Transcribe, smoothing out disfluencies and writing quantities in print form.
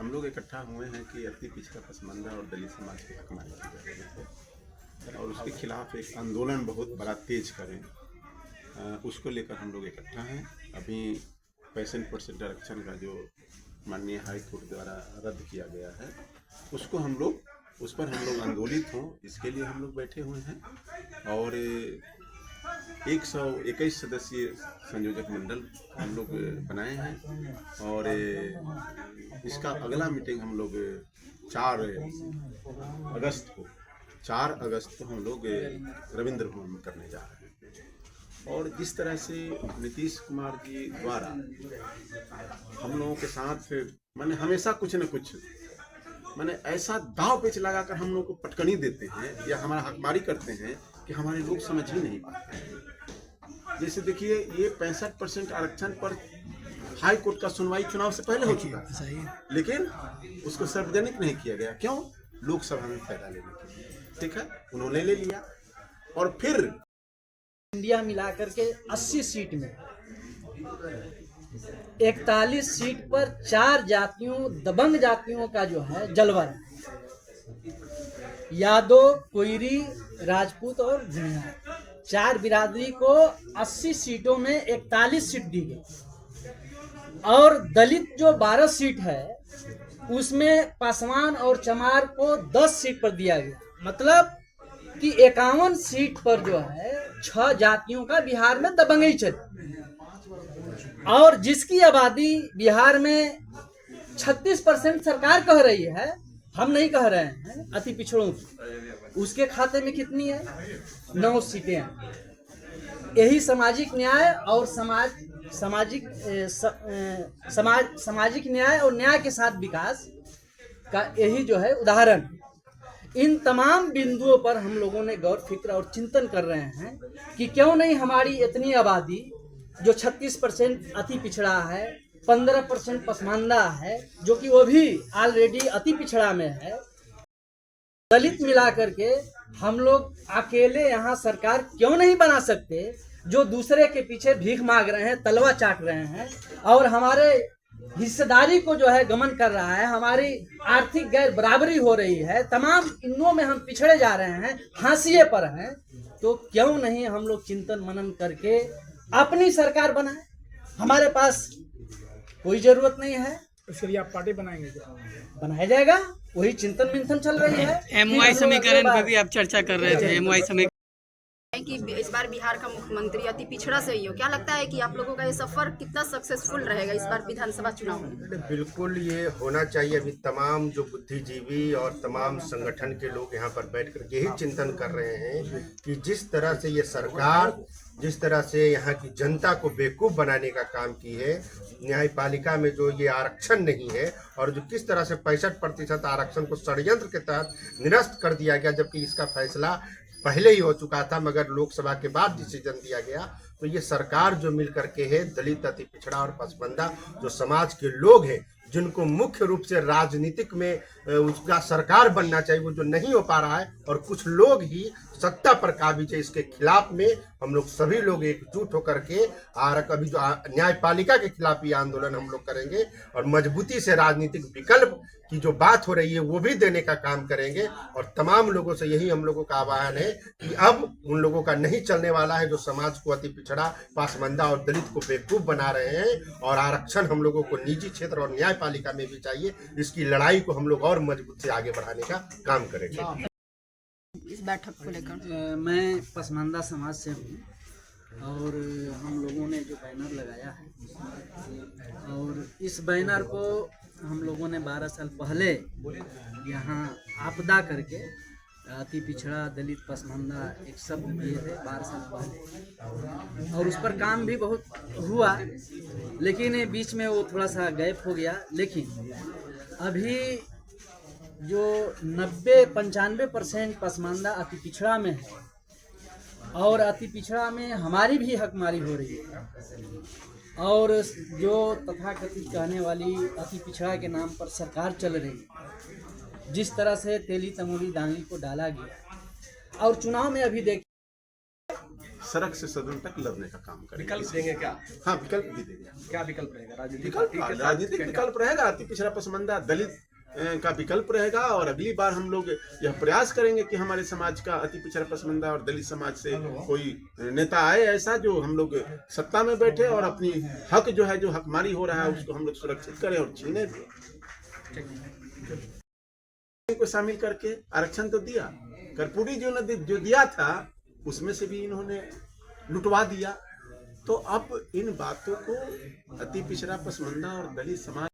हम लोग इकट्ठा हुए हैं कि अति पिछड़ा पसमानदा और दलित समाज के हक मांगे जा रहे हैं और उसके खिलाफ एक आंदोलन बहुत बड़ा तेज करें, उसको लेकर हम लोग इकट्ठा हैं। अभी 65% आरक्षण का जो माननीय हाई कोर्ट द्वारा रद्द किया गया है उस पर हम लोग आंदोलित हों, इसके लिए हम लोग बैठे हुए हैं। और 121 सदस्यीय संयोजक मंडल हम लोग बनाए हैं और इसका अगला मीटिंग हम लोग 4 अगस्त को हम लोग रविंद्र भवन में करने जा रहे हैं। और जिस तरह से नीतीश कुमार जी द्वारा हम लोगों के साथ माने हमेशा कुछ न कुछ माने ऐसा दाव पेच लगाकर हम लोग को पटकनी देते हैं या हमारा हकमारी करते हैं कि हमारे लोग समझ ही नहीं पाते हैं। जैसे देखिए, ये 65% आरक्षण पर हाई कोर्ट का सुनवाई चुनाव से पहले हो चुका था, लेकिन उसको सार्वजनिक नहीं किया गया। क्यों? लोकसभा में फायदा लेने के लिए। ठीक है, उन्होंने ले लिया और फिर इंडिया मिलाकर के 80 सीट में 41 सीट पर 4 जातियों, दबंग जातियों का जो है जलवा है। यादव, कोयरी, राजपूत और भूमिहार, 4 बिरादरी को 80 सीटों में 41 सीट दी गई। और दलित जो 12 सीट है उसमें पासवान और चमार को 10 सीट पर दिया गया। मतलब कि 51 सीट पर जो है 6 जातियों का बिहार में दबंगई चली। और जिसकी आबादी बिहार में 36% सरकार कह रही है, हम नहीं कह रहे हैं, अति पिछड़ों की, उसके खाते में कितनी है? 9 सीटें हैं। यही सामाजिक न्याय और सामाजिक न्याय और न्याय के साथ विकास का यही जो है उदाहरण। इन तमाम बिंदुओं पर हम लोगों ने गौर फिक्र और चिंतन कर रहे हैं कि क्यों नहीं हमारी इतनी आबादी जो 36% अति पिछड़ा है, 15% पसमानदा है, जो कि वो भी ऑलरेडी अति पिछड़ा में है, दलित मिला करके हम लोग अकेले यहाँ सरकार क्यों नहीं बना सकते, जो दूसरे के पीछे भीख मांग रहे हैं, तलवा चाट रहे हैं और हमारे हिस्सेदारी को जो है गमन कर रहा है, हमारी आर्थिक गैर बराबरी हो रही है, तमाम इंदुओं में हम पिछड़े जा रहे हैं, हाशिए पर हैं। तो क्यों नहीं हम लोग चिंतन मनन करके अपनी सरकार बनाए? हमारे पास कोई जरूरत नहीं है। इसके लिए आप पार्टी बनाएंगे क्या? बनाया जाएगा, वही चिंतन मंथन चल रही है। एमवाई समीकरण पे भी आप चर्चा कर रहे थे। एमवाई समीकरण कि इस बार बिहार का मुख्यमंत्री अति पिछड़ा से ही हो, क्या लगता है कि आप लोगों का ये सफर कितना सक्सेसफुल रहेगा इस बार विधानसभा चुनाव में? बिल्कुल ये होना चाहिए। अभी तमाम जो बुद्धिजीवी और तमाम संगठन के लोग यहाँ पर बैठ कर यही चिंतन कर रहे हैं कि जिस तरह से ये सरकार जिस तरह से यहाँ की जनता को बेवकूफ़ बनाने का काम की है, न्यायपालिका में जो ये आरक्षण नहीं है और जो किस तरह से 65% आरक्षण को षड्यंत्र के तहत निरस्त कर दिया गया, जबकि इसका फैसला पहले ही हो चुका था मगर लोकसभा के बाद डिसीजन दिया गया। तो ये सरकार जो मिल करके है, दलित, अति पिछड़ा और पसमानदा जो समाज के लोग हैं, जिनको मुख्य रूप से राजनीतिक में उसका सरकार बनना चाहिए, वो जो नहीं हो पा रहा है और कुछ लोग ही सत्ता पर काबिज है, इसके खिलाफ में हम लोग सभी लोग एकजुट होकर के अभी जो न्यायपालिका के खिलाफ ये आंदोलन हम लोग करेंगे और मजबूती से राजनीतिक विकल्प की जो बात हो रही है वो भी देने का काम करेंगे। और तमाम लोगों से यही हम लोगों का आह्वान है कि अब उन लोगों का नहीं चलने वाला है जो समाज को अति पिछड़ा, पासमानदा और दलित को बेवकूफ़ बना रहे हैं। और आरक्षण हम लोगों को निजी क्षेत्र और न्यायपालिका में भी चाहिए। इसकी लड़ाई को हम लोग और मजबूत से आगे बढ़ाने का काम करेंगे। इस बैठक को लेकर मैं पसमानदा समाज से हूँ और हम लोगों ने जो बैनर लगाया है और इस बैनर को हम लोगों ने 12 साल पहले यहाँ आपदा करके अति पिछड़ा, दलित, पसमानदा एक शब्द दिए थे 12 साल पहले और उस पर काम भी बहुत हुआ, लेकिन बीच में वो थोड़ा सा गैप हो गया। लेकिन अभी जो 90-95% पसमानदा अति पिछड़ा में है और अति पिछड़ा में हमारी भी हकमारी हो रही है और जो तथाकथित कहने वाली अति पिछड़ा के नाम पर सरकार चल रही है, जिस तरह से तेली, तमोली, दांगली को डाला गया और चुनाव में अभी देखिए सड़क से सदन तक लड़ने का काम करेंगे। विकल्प देंगे क्या? हाँ, विकल्प भी देंगे। क्या विकल्प रहेगा? राजनीतिक विकल्प रहेगा, अति पिछड़ा पसमानदा दलित का विकल्प रहेगा। और अगली बार हम लोग यह प्रयास करेंगे कि हमारे समाज का अति पिछड़ा पसमानदा और दलित समाज से कोई नेता आए ऐसा जो हम लोग सत्ता में बैठे और अपनी हक जो है, जो हकमारी हो रहा है, उसको हम लोग सुरक्षित करें और छीने भी। को शामिल करके आरक्षण तो दिया, कर्पूरी जो ने जो दिया था उसमें से भी इन्होंने लुटवा दिया। तो अब इन बातों को अति पिछड़ा पसमानदा और दलित समाज